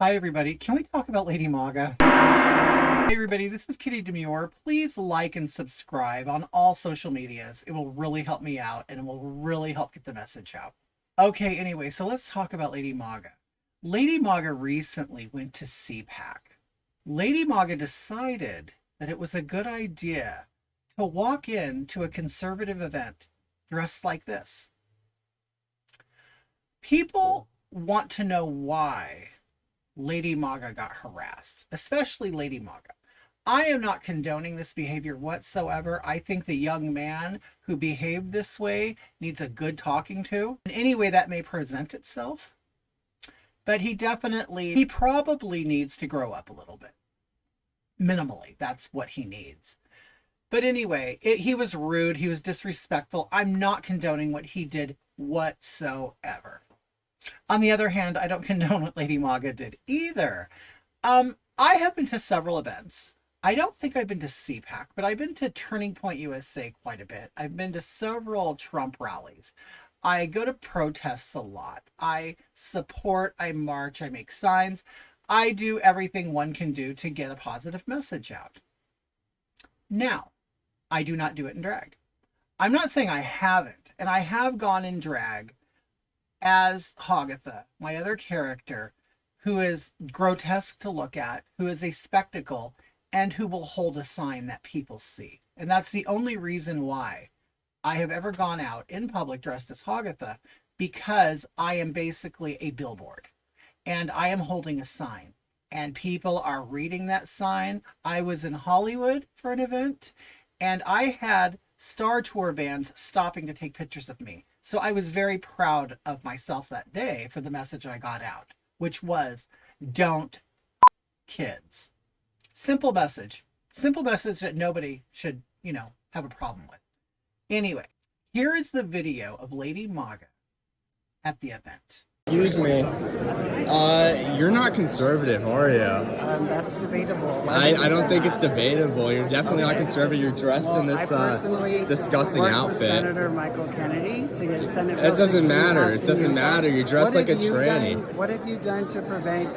Hi everybody, can we talk about Lady Maga? Hey everybody, this is Kitty Demure. Please like and subscribe on all social medias. It will really help me out and it will really help get the message out. Okay, anyway, so let's talk about Lady Maga. Lady Maga recently went to Cpac. Lady Maga decided that it was a good idea to walk into a conservative event dressed like this. People want to know why Lady Maga got harassed, especially Lady Maga. I am not condoning this behavior whatsoever. I think the young man who behaved this way needs a good talking to in any way that may present itself. But he probably needs to grow up a little bit. Minimally, that's what he needs. But anyway, he was rude. He was disrespectful. I'm not condoning what he did whatsoever. On the other hand, I don't condone what Lady Maga did either. I have been to several events. I don't think I've been to Cpac, but I've been to Turning Point USA quite a bit. I've been to several Trump rallies. I go to protests a lot. I support, I march, I make signs. I do everything one can do to get a positive message out. Now, I do not do it in drag. I'm not saying I haven't, and I have gone in drag as Hagatha, my other character, who is grotesque to look at, who is a spectacle, and who will hold a sign that people see. And that's the only reason why I have ever gone out in public dressed as Hagatha, because I am basically a billboard and I am holding a sign and people are reading that sign. I was in Hollywood for an event and I had Star Tour vans stopping to take pictures of me. So I was very proud of myself that day for the message I got out, which was, don't kids. Simple message that nobody should, have a problem with. Anyway, here is the video of Lady Maga at the event. Excuse me. You're not conservative, are you? That's debatable. I don't think it's debatable. You're definitely not conservative. You're dressed in this disgusting outfit. With Senator Michael Kennedy to get Senate Bill It doesn't 16 matter. passed It in doesn't Utah. matter. You're dressed like a tranny. What have you done to prevent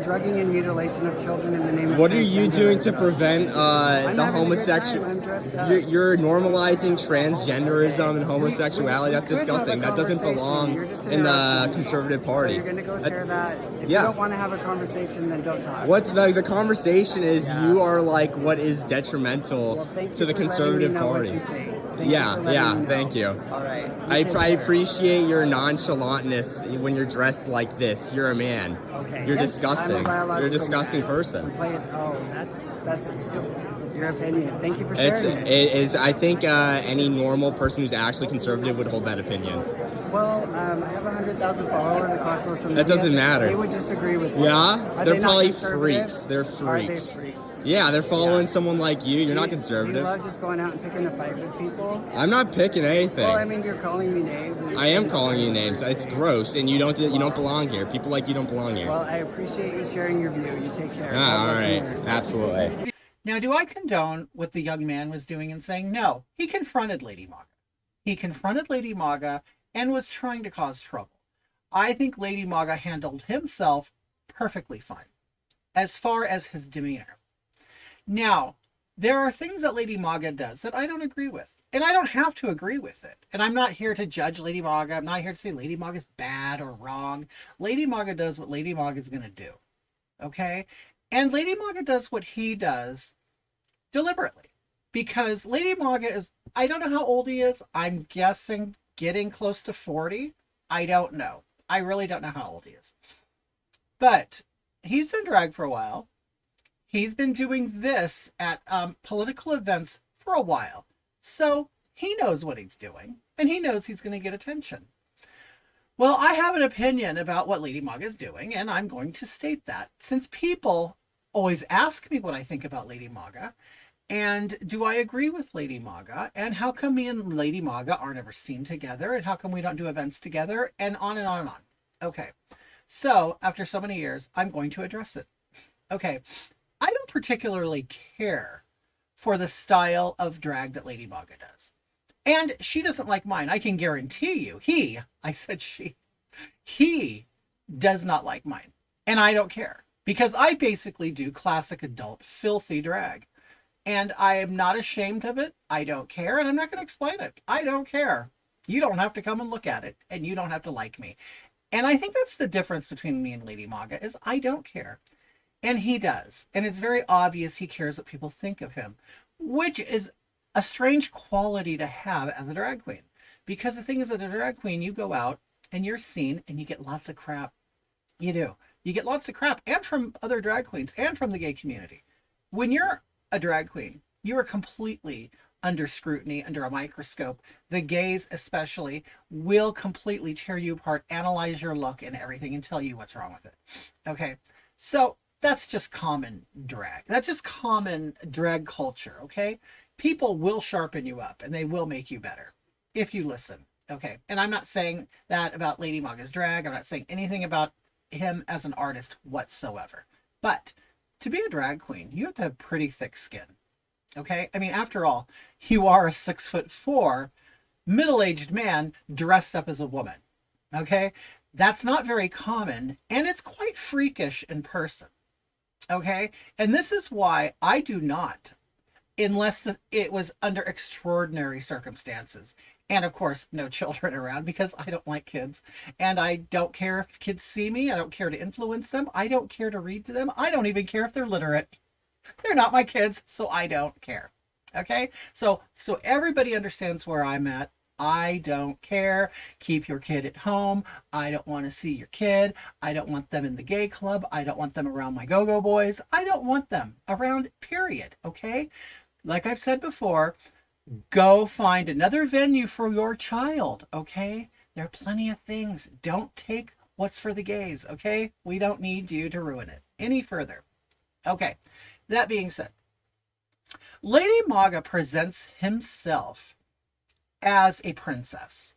drugging and mutilation of children in the name of What are you doing to transgenderism? prevent the homosexual? I'm dressed up. You're normalizing transgenderism and homosexuality. That's disgusting. That doesn't belong in the Conservative Party. So you're going to go share that? If yeah. you don't want to have a conversation, then don't talk. What's the conversation is you are like what is detrimental to the Conservative Party. Thank you. All right. I appreciate your nonchalantness when you're dressed like this. You're a man. Okay. You're Yes, disgusting. You're a disgusting person. That's your opinion. Thank you for sharing it. I think any normal person who's actually conservative would hold that opinion. Well, I have 100,000 followers across social media. That doesn't matter. They would disagree with me. Yeah? Are They're they not probably conservative? freaks. They're freaks. Are they freaks? Yeah, they're following someone like you. You're not Do conservative. you love just going out and picking a fight with people? I'm not picking anything. Well, I mean, you're calling me names. I am calling you names. It's gross, and you don't belong here. People like you don't belong here. Well, I appreciate you sharing your view. You take care. All God bless right, America. absolutely. Now, do I condone what the young man was doing and saying? No, he confronted Lady Maga. He confronted Lady Maga and was trying to cause trouble. I think Lady Maga handled himself perfectly fine as far as his demeanor. Now, there are things that Lady Maga does that I don't agree with. And I don't have to agree with it. And I'm not here to judge Lady Maga. I'm not here to say Lady Maga is bad or wrong. Lady Maga does what Lady Maga is going to do. Okay? And Lady Maga does what he does deliberately. Because Lady Maga is, I don't know how old he is. I'm guessing getting close to 40. I don't know. I really don't know how old he is. But he's done drag for a while. He's been doing this at political events for a while. So he knows what he's doing. And he knows he's going to get attention. Well, I have an opinion about what Lady Maga is doing. And I'm going to state that. Since people always ask me what I think about Lady Maga. And do I agree with Lady Maga? And how come me and Lady Maga aren't ever seen together? And how come we don't do events together? And on and on and on. Okay. So after so many years, I'm going to address it. Okay. I don't particularly care for the style of drag that Lady Maga does. And she doesn't like mine. I can guarantee you. I said she. He does not like mine. And I don't care because I basically do classic adult filthy drag. And I am not ashamed of it. I don't care. And I'm not going to explain it. I don't care. You don't have to come and look at it. And you don't have to like me. And I think that's the difference between me and Lady Maga is I don't care. And he does. And it's very obvious he cares what people think of him, which is a strange quality to have as a drag queen. Because the thing is, as a drag queen, you go out and you're seen and you get lots of crap. You do. You get lots of crap, and from other drag queens and from the gay community. When you're a drag queen, you are completely under scrutiny, under a microscope. The gays especially will completely tear you apart, analyze your look and everything, and tell you what's wrong with it. Okay, so that's just common drag. That's just common drag culture. Okay, people will sharpen you up and they will make you better if you listen. Okay, and I'm not saying that about Lady Maga's drag. I'm not saying anything about him as an artist whatsoever. But to be a drag queen, you have to have pretty thick skin. Okay, I mean, after all, you are a 6'4" middle-aged man dressed up as a woman. Okay, that's not very common, and it's quite freakish in person. Okay, and this is why I do not, unless it was under extraordinary circumstances. And of course, no children around because I don't like kids. And I don't care if kids see me. I don't care to influence them. I don't care to read to them. I don't even care if they're literate. They're not my kids, so I don't care. Okay? So everybody understands where I'm at. I don't care. Keep your kid at home. I don't want to see your kid. I don't want them in the gay club. I don't want them around my go-go boys. I don't want them around, period. Okay? Like I've said before, go find another venue for your child, okay? There are plenty of things. Don't take what's for the gays, okay? We don't need you to ruin it any further. Okay, that being said, Lady Maga presents himself as a princess,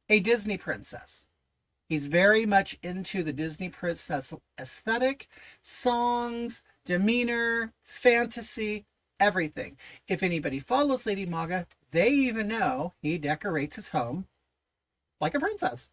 a Disney princess. He's very much into the Disney princess aesthetic, songs, demeanor, fantasy, everything. If anybody follows Lady Maga, they even know he decorates his home like a princess.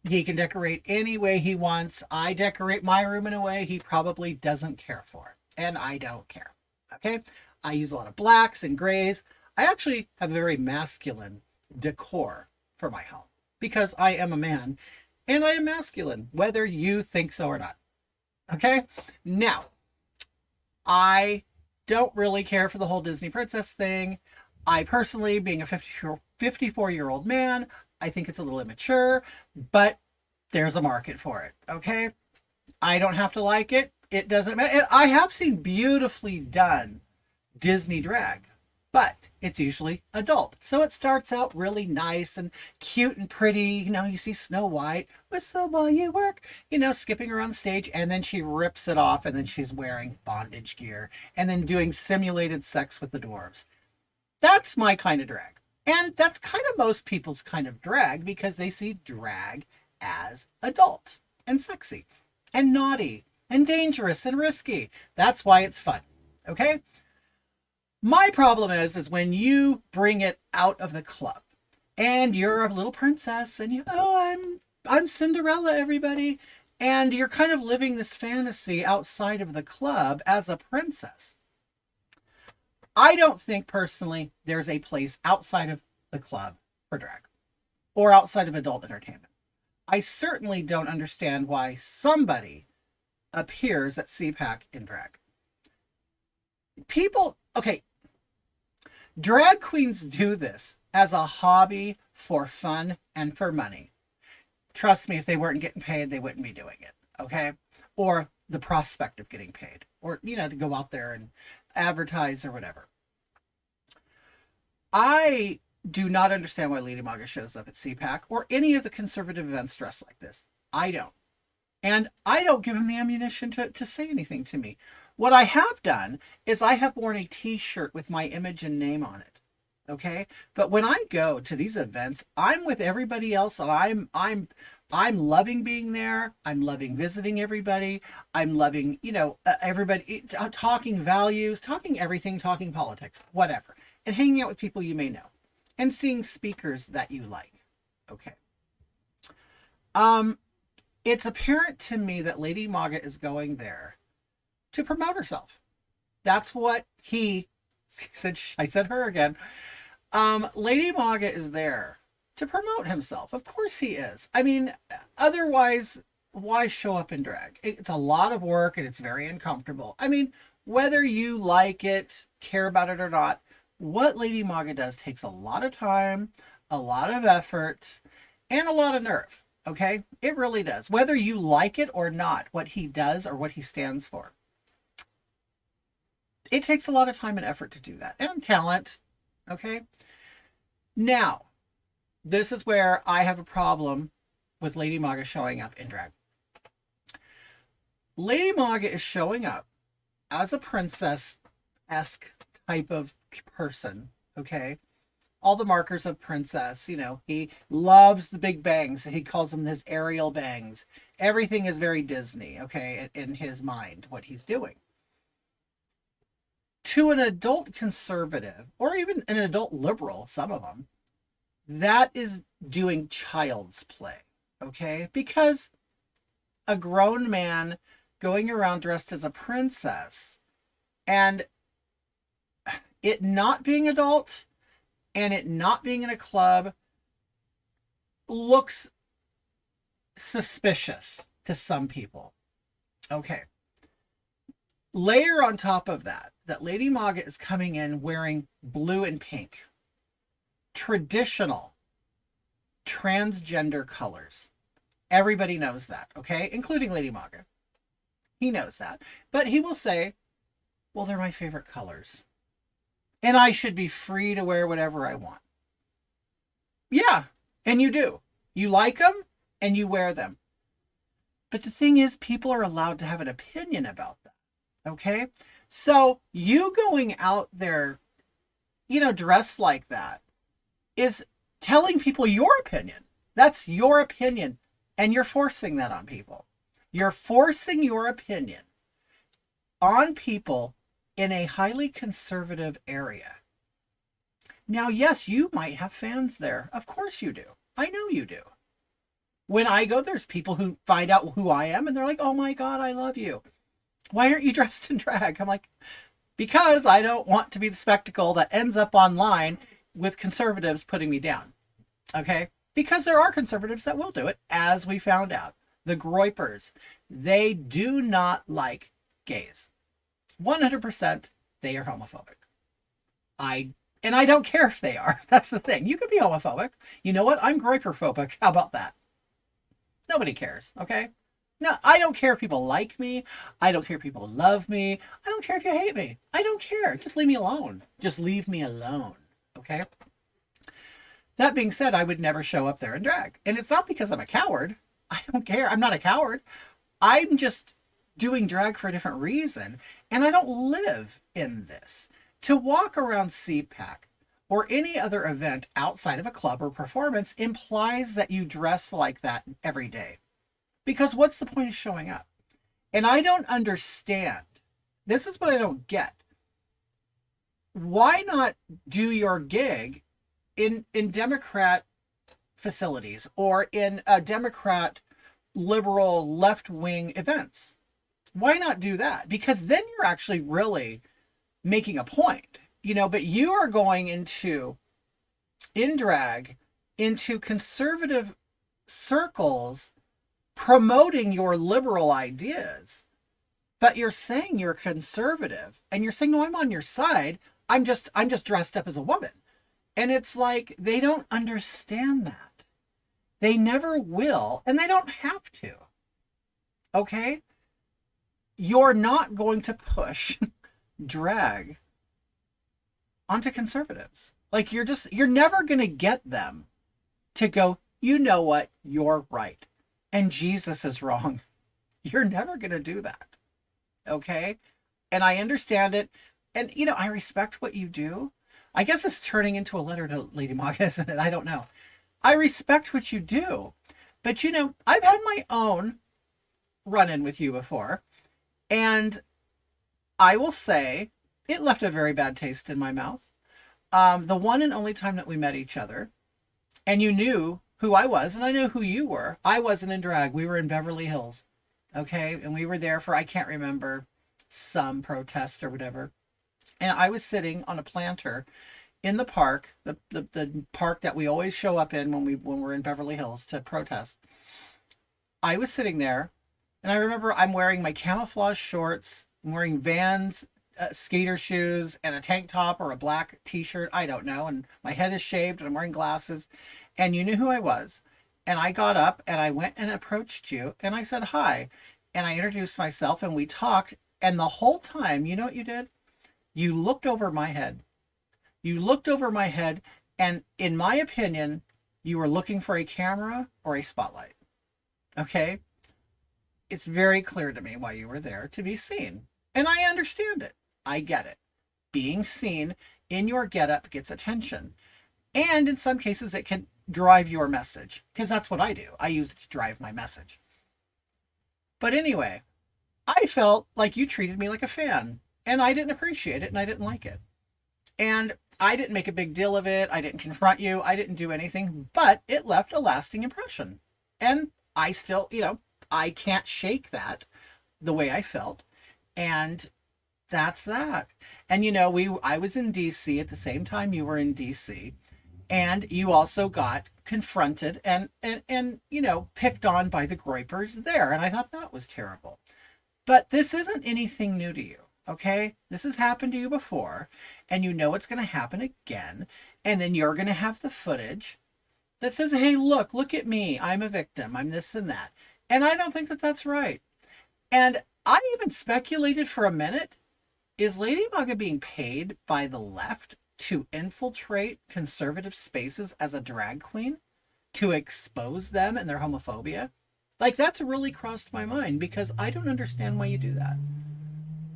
He can decorate any way he wants. I decorate my room in a way he probably doesn't care for, and I don't care. Okay? I use a lot of blacks and grays. I actually have a very masculine decor for my home because I am a man and I am masculine, whether you think so or not. Okay? Now, I don't really care for the whole Disney princess thing. I personally, being a 54-year-old man, I think it's a little immature, but there's a market for it, okay? I don't have to like it. It doesn't matter. I have seen beautifully done Disney drag, but it's usually adult. So it starts out really nice and cute and pretty. You know, you see Snow White, whistle while you work, you know, skipping around the stage, and then she rips it off, and then she's wearing bondage gear, and then doing simulated sex with the dwarves. That's my kind of drag. And that's kind of most people's kind of drag because they see drag as adult and sexy and naughty and dangerous and risky. That's why it's fun. Okay? My problem is when you bring it out of the club and you're a little princess and I'm Cinderella, everybody, and you're kind of living this fantasy outside of the club as a princess. I don't think personally there's a place outside of the club for drag or outside of adult entertainment. I certainly don't understand why somebody appears at Cpac in drag. People, okay, drag queens do this as a hobby for fun and for money. Trust me, if they weren't getting paid, they wouldn't be doing it, okay? Or the prospect of getting paid, or, you know, to go out there and advertise or whatever. I do not understand why Lady Maga shows up at Cpac or any of the conservative events dressed like this. I don't. And I don't give him the ammunition to say anything to me. What I have done is I have worn a t-shirt with my image and name on it. Okay? But when I go to these events, I'm with everybody else and I'm loving being there. I'm loving visiting everybody. I'm loving, you know, everybody talking values, talking everything, talking politics, whatever. And hanging out with people you may know. And seeing speakers that you like. Okay. it's apparent to me that Lady Maga is going there to promote herself. That's what he said. I said her again. Lady Maga is there to promote himself. Of course he is. I mean, otherwise, why show up in drag? It's a lot of work and it's very uncomfortable. I mean, whether you like it, care about it or not, what Lady Maga does takes a lot of time, a lot of effort, and a lot of nerve. Okay? It really does. Whether you like it or not, what he does or what he stands for. It takes a lot of time and effort to do that, and talent. Okay? Now, this is where I have a problem with Lady Maga showing up in drag. Lady Maga is showing up as a princess-esque type of person, okay? All the markers of princess, you know, he loves the big bangs. He calls them his Ariel bangs. Everything is very Disney, okay, in his mind, what he's doing. To an adult conservative, or even an adult liberal, some of them, that is doing child's play, okay? Because a grown man going around dressed as a princess and it not being adult and it not being in a club looks suspicious to some people. Okay. Layer on top of that Lady Maga is coming in wearing blue and pink. Traditional transgender colors. Everybody knows that, okay? Including Lady Maga. He knows that. But he will say, well, they're my favorite colors. And I should be free to wear whatever I want. Yeah, and you do. You like them and you wear them. But the thing is, people are allowed to have an opinion about that. Okay? So you going out there, you know, dressed like that is telling people your opinion. That's your opinion. And you're forcing that on people. You're forcing your opinion on people in a highly conservative area. Now, yes, you might have fans there. Of course you do. I know you do. When I go, there's people who find out who I am and they're like, oh my God, I love you. Why aren't you dressed in drag? I'm like, because I don't want to be the spectacle that ends up online with conservatives putting me down. Okay? Because there are conservatives that will do it, as we found out. The Groypers, they do not like gays. 100% they are homophobic. I don't care if they are. That's the thing. You could be homophobic. You know what? I'm Groyperphobic. How about that? Nobody cares, okay? No, I don't care if people like me. I don't care if people love me. I don't care if you hate me. I don't care. Just leave me alone. Just leave me alone, okay? That being said, I would never show up there in drag. And it's not because I'm a coward. I don't care. I'm not a coward. I'm just doing drag for a different reason. And I don't live in this. To walk around Cpac or any other event outside of a club or performance implies that you dress like that every day. Because what's the point of showing up? And I don't understand. This is what I don't get. Why not do your gig in Democrat facilities or in Democrat liberal left-wing events? Why not do that? Because then you're actually really making a point, you know, but you are going into, in drag, into conservative circles promoting your liberal ideas, but you're saying you're conservative and you're saying, no, I'm on your side. I'm just dressed up as a woman. And it's like, they don't understand that. They never will, and they don't have to. Okay? You're not going to push drag onto conservatives. Like, you're never going to get them to go, you know what, you're right. And Jesus is wrong. You're never going to do that. Okay? And I understand it. And, you know, I respect what you do. I guess it's turning into a letter to Lady Maga, isn't it? I don't know. I respect what you do. But, you know, I've had my own run-in with you before. And I will say it left a very bad taste in my mouth. The one and only time that we met each other, and you knew who I was, and I know who you were. I wasn't in drag. We were in Beverly Hills. Okay. And we were there for, I can't remember, some protest or whatever. And I was sitting on a planter in the park, the park that we always show up in when we're in Beverly Hills to protest. I was sitting there, and I remember I'm wearing my camouflage shorts, I'm wearing Vans skater shoes, and a tank top or a black T-shirt. I don't know. And my head is shaved, and I'm wearing glasses. And you knew who I was. And I got up and I went and approached you, and I said hi, and I introduced myself, and we talked. And the whole time, you know what you did? You looked over my head. You looked over my head, and in my opinion, you were looking for a camera or a spotlight. Okay? It's very clear to me why you were there, to be seen. And I understand it. I get it. Being seen in your getup gets attention. And in some cases, it can drive your message, because that's what I do. I use it to drive my message. But anyway, I felt like you treated me like a fan, and I didn't appreciate it, and I didn't like it. And I didn't make a big deal of it. I didn't confront you. I didn't do anything, but it left a lasting impression. And I still, I can't shake that the way I felt. And that's that. And I was in DC at the same time you were in DC, and you also got confronted and picked on by the Groypers there. And I thought that was terrible. But this isn't anything new to you. Okay, this has happened to you before, and you know it's going to happen again. And then you're going to have the footage that says, hey, look at me. I'm a victim. I'm this and that. And I don't think that that's right. And I even speculated for a minute, is Lady Maga being paid by the left to infiltrate conservative spaces as a drag queen, to expose them and their homophobia? Like, that's really crossed my mind, because I don't understand why you do that.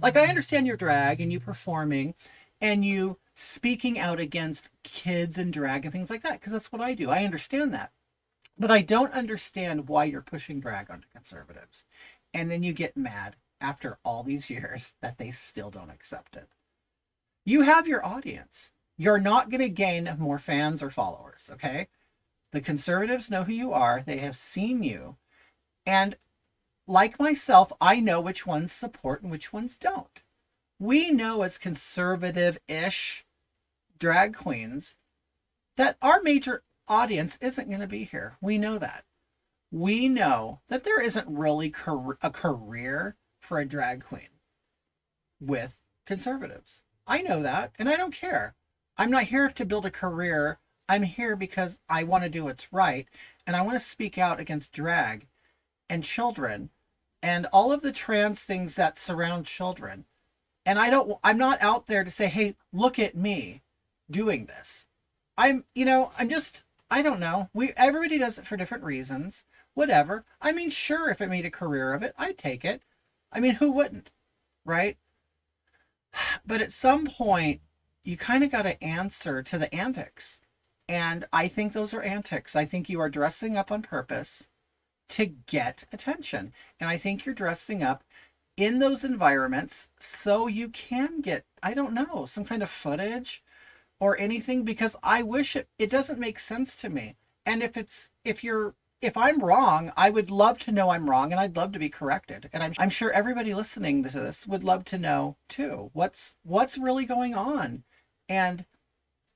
Like, I understand your drag and you performing and you speaking out against kids and drag and things like that, because that's what I do. I understand that. But I don't understand why you're pushing drag onto conservatives. And then you get mad after all these years that they still don't accept it. You have your audience. You're not going to gain more fans or followers, okay? The conservatives know who you are. They have seen you. And like myself, I know which ones support and which ones don't. We know as conservative-ish drag queens that our major audience isn't going to be here. We know that. We know that there isn't really a career for a drag queen with conservatives. I know that, and I don't care. I'm not here to build a career. I'm here because I want to do what's right, and I want to speak out against drag and children and all of the trans things that surround children. And I'm not out there to say, hey, look at me doing this. I don't know. Everybody does it for different reasons. Whatever. I mean, sure, if I made a career of it, I'd take it. I mean, who wouldn't? Right? But at some point, you kind of got to answer to the antics. And I think those are antics. I think you are dressing up on purpose to get attention. And I think you're dressing up in those environments so you can get, I don't know, some kind of footage or anything, because I wish it doesn't make sense to me. And if I'm wrong, I would love to know I'm wrong, and I'd love to be corrected. And I'm sure everybody listening to this would love to know too, what's really going on. And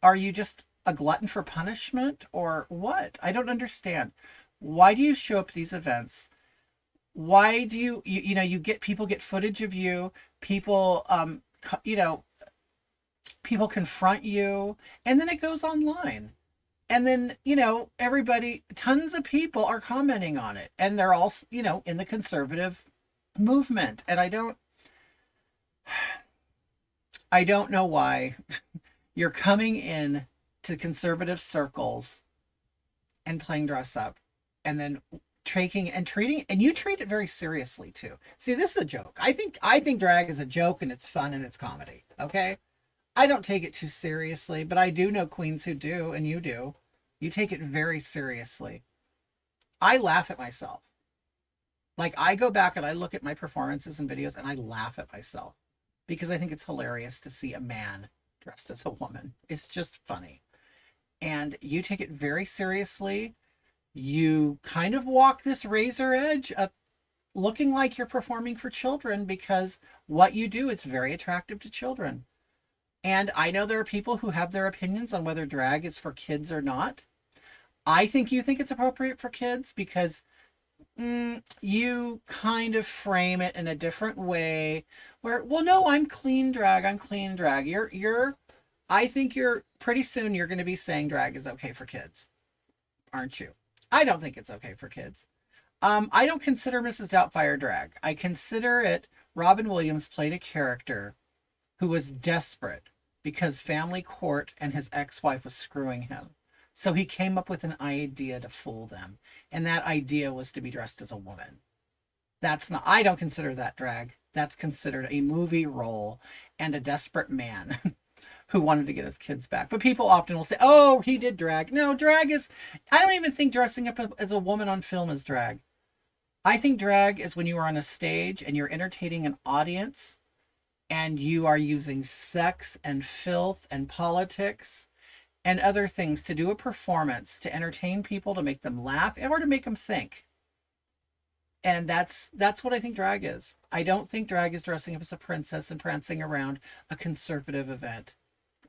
are you just a glutton for punishment or what? I don't understand. Why do you show up at these events? Why do you get people get footage of you, people people confront you, and then it goes online. And then, everybody, tons of people are commenting on it, and they're all, in the conservative movement. And I don't know why you're coming in to conservative circles and playing dress up, and then treating, and you treat it very seriously too. See, this is a joke. I think drag is a joke, and it's fun, and it's comedy. Okay. I don't take it too seriously, but I do know queens who do, and you do. You take it very seriously. I laugh at myself. Like, I go back and I look at my performances and videos, and I laugh at myself because I think it's hilarious to see a man dressed as a woman. It's just funny. And you take it very seriously. You kind of walk this razor edge of looking like you're performing for children because what you do is very attractive to children. And I know there are people who have their opinions on whether drag is for kids or not. I think you think it's appropriate for kids because you kind of frame it in a different way where, well, no, I'm clean drag. I'm clean drag. I think pretty soon you're going to be saying drag is okay for kids, aren't you? I don't think it's okay for kids. I don't consider Mrs. Doubtfire drag. I consider it Robin Williams played a character who was desperate because family court and his ex-wife was screwing him. So he came up with an idea to fool them. And that idea was to be dressed as a woman. I don't consider that drag. That's considered a movie role and a desperate man who wanted to get his kids back. But people often will say, oh, he did drag. No, I don't even think dressing up as a woman on film is drag. I think drag is when you are on a stage and you're entertaining an audience and you are using sex and filth and politics and other things to do a performance to entertain people, to make them laugh, or to make them think. And that's what I think drag is. I don't think drag is dressing up as a princess and prancing around a conservative event.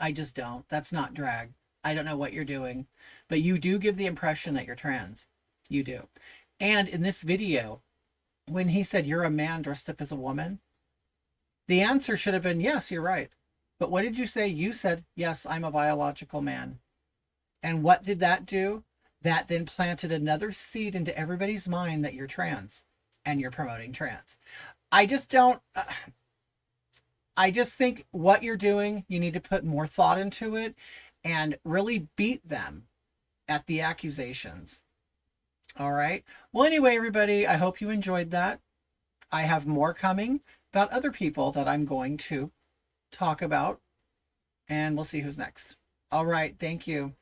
I just don't. That's not drag. I don't know what you're doing, but you do give the impression that you're trans. You do. And in this video, when he said, you're a man dressed up as a woman, the answer should have been, yes, you're right. But what did you say? You said, yes, I'm a biological man. And what did that do? That then planted another seed into everybody's mind that you're trans and you're promoting trans. I just think what you're doing, you need to put more thought into it and really beat them at the accusations. All right. Well, anyway, everybody, I hope you enjoyed that. I have more coming about other people that I'm going to talk about, and we'll see who's next. All right. Thank you.